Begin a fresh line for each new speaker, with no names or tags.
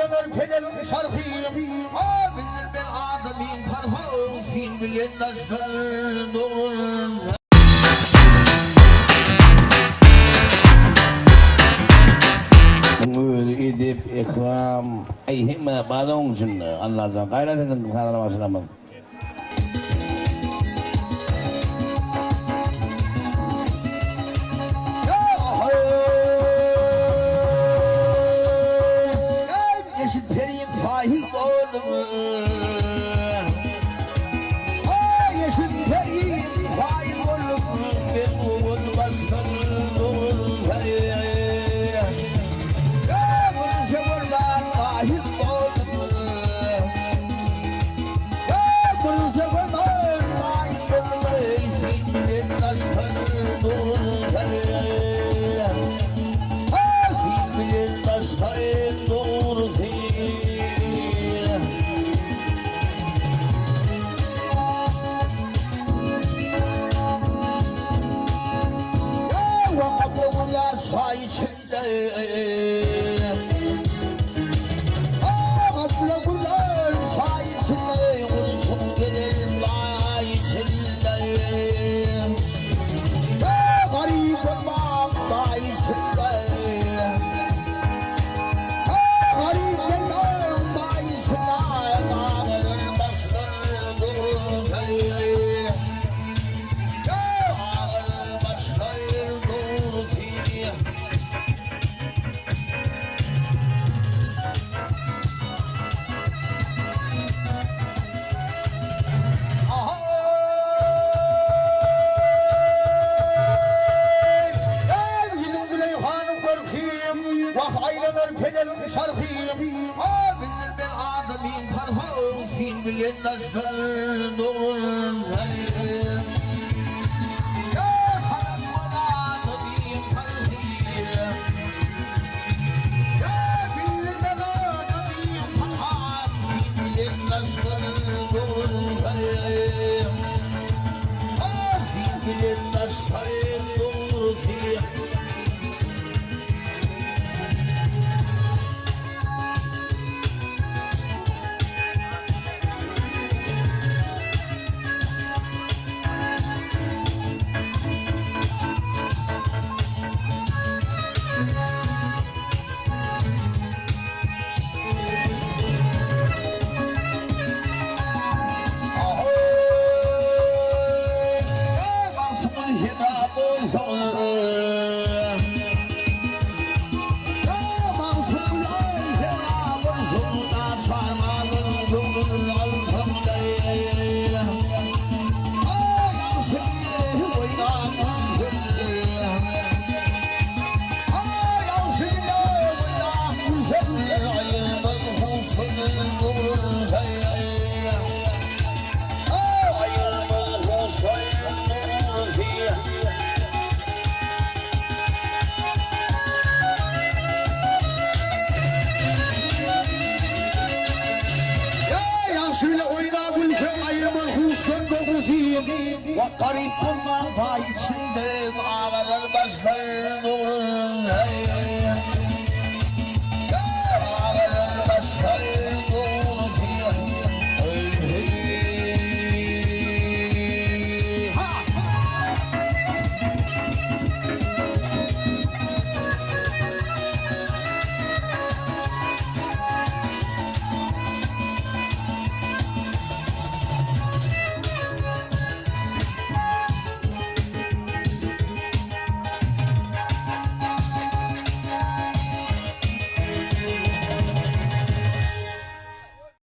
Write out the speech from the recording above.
aynalar kederim şarkıyım bilir ben adamım tarhım sin bilen taşlar doğrun
edip ikram ayhime balon için Allah'tan gayret edin kanalına başlamam.
Eşit periyim fahil oldum Eşit periyim fahil oldum Ben oğul başkanım oğlum Kederim şarkıyım bilir ben adamım tarhım sin bilen taşlar doğrun tarak bana adamım tarhım bilir ben adamım tarhım sin bilen taşlar doğrun sin bilen taşlar doğrun Garip olma pay içinde ağlar başlar doğrun